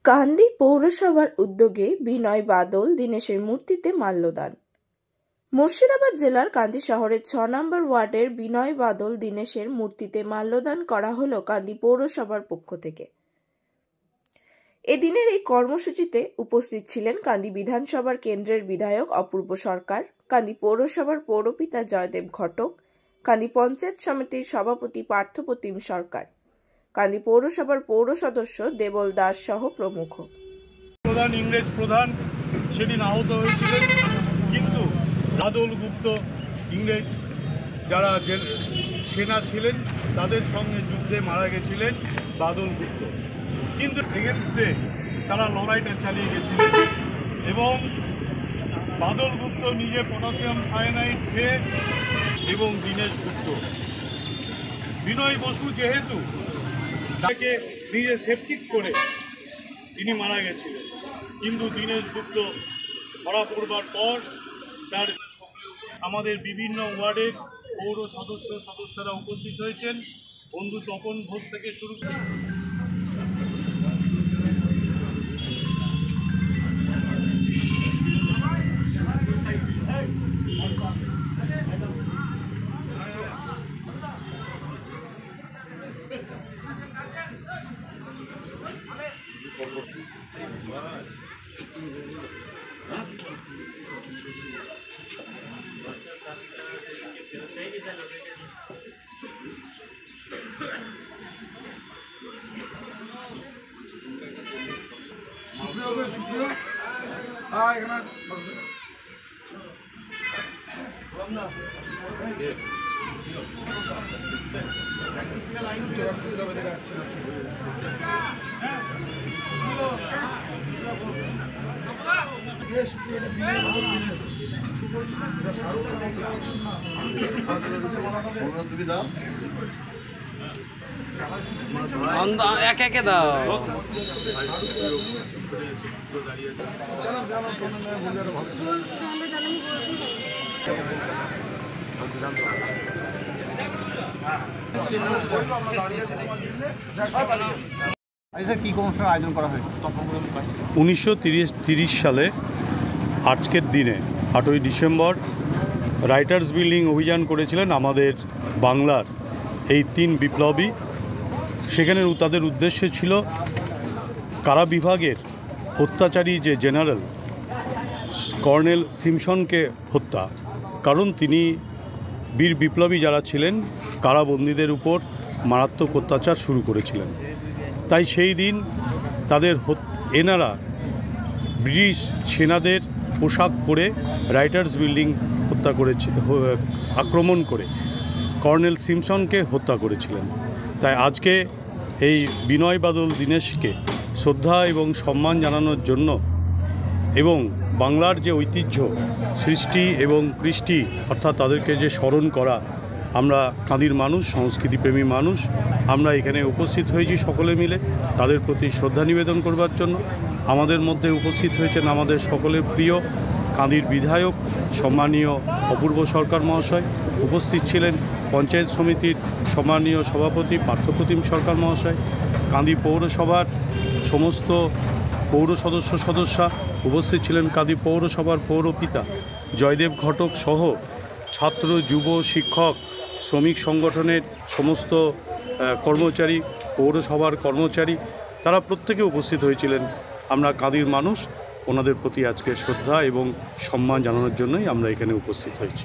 কান্দি পৌরসভার উদ্যোগে বিনয় বাদল দীনেশের মূর্তিতে মাল্যদান। মুর্শিদাবাদ জেলার কান্দি শহরের ৬ নম্বর ওয়ার্ডের বিনয় বাদল দীনেশের মূর্তিতে মাল্যদান করা হলো কান্দি পৌরসভার পক্ষ থেকে। এদিনের এই কর্মসূচিতে উপস্থিত ছিলেন কান্দি বিধানসভার কেন্দ্রের বিধায়ক অপূর্ব সরকার, কান্দি পৌরসভার পৌরপিতা জয়দেব ঘটক, কান্দি পঞ্চায়েত সমিতির সভাপতি পার্থপ্রতিম সরকার, কান্দি পৌরসভার পৌর সদস্য দেবল দাস সহ প্রমুখ। প্রধান ইংরেজ প্রধান সেদিন আহত হয়েছিলেন, কিন্তু বাদল গুপ্ত ইংরেজ যারা সেনা ছিলেন তাদের সঙ্গে যুদ্ধে মারা গেছিলেন বাদল গুপ্ত, কিন্তু এগেনস্টে তারা লড়াইটা চালিয়ে গেছিলেন এবং বাদল গুপ্ত নিজে পটাশিয়াম সায়ানাইড খেয়ে এবং দীনেশ গুপ্ত, বিনয় বসু যেহেতু তাকে নিজে সেপটিক করে তিনি মারা গেছিলেন, কিন্তু দীনেশ গুপ্ত ধরা পড়বার পর তার আমাদের বিভিন্ন ওয়ার্ডের পৌর সদস্যরা উপস্থিত হয়েছেন। বন্ধু তপন ঘোষ থেকে শুরু করে এক একে দাও। কি অনুষ্ঠানের আয়োজন করা হয়েছে? 1930 সালে আজকের দিনে 8ই ডিসেম্বর রাইটার্স বিল্ডিং অভিযান করেছিলেন আমাদের বাংলার এই 3 বিপ্লবী। সেখানে তাদের উদ্দেশ্য ছিল কারা বিভাগের অত্যাচারী যে জেনারেল কর্নেল সিমসনকে হত্যা, কারণ তিনি বীর বিপ্লবী যারা ছিলেন কারাবন্দীদের উপর মারাত্মক অত্যাচার শুরু করেছিলেন। তাই সেই দিন তাদের এনারা ব্রিটিশ সেনাদের পোশাক পরে রাইটার্স বিল্ডিং আক্রমণ করে কর্নেল সিমসনকে হত্যা করেছিলেন। তাই আজকে এই বিনয় বাদল দীনেশকে শ্রদ্ধা এবং সম্মান জানানোর জন্য এবং বাংলার যে ঐতিহ্য সৃষ্টি এবং কৃষ্টি অর্থাৎ তাদেরকে যে স্মরণ করা, আমরা কাঁদির মানুষ, সংস্কৃতিপ্রেমী মানুষ, আমরা এখানে উপস্থিত হয়েছি সকলে মিলে তাদের প্রতি শ্রদ্ধা নিবেদন করবার জন্য। আমাদের মধ্যে উপস্থিত হয়েছেন আমাদের সকলের প্রিয় কাঁদির বিধায়ক সম্মানীয় অপূর্ব সরকার মহাশয়, উপস্থিত ছিলেন পঞ্চায়েত সমিতির সম্মানীয় সভাপতি পার্থপ্রতিম সরকার মহাশয়, কাঁদি পৌরসভার সমস্ত পৌর সদস্যা উপস্থিত ছিলেন কাঁদি পৌরসভার পৌরপিতা জয়দেব ঘটক সহ ছাত্র, যুব, শিক্ষক, শ্রমিক সংগঠনের সমস্ত কর্মচারী, পৌরসভার কর্মচারী, তারা প্রত্যেকে উপস্থিত হয়েছিলেন। আমরা কাঁদির মানুষ, ওনাদের প্রতি আজকে শ্রদ্ধা এবং সম্মান জানানোর জন্যই আমরা এখানে উপস্থিত হয়েছি।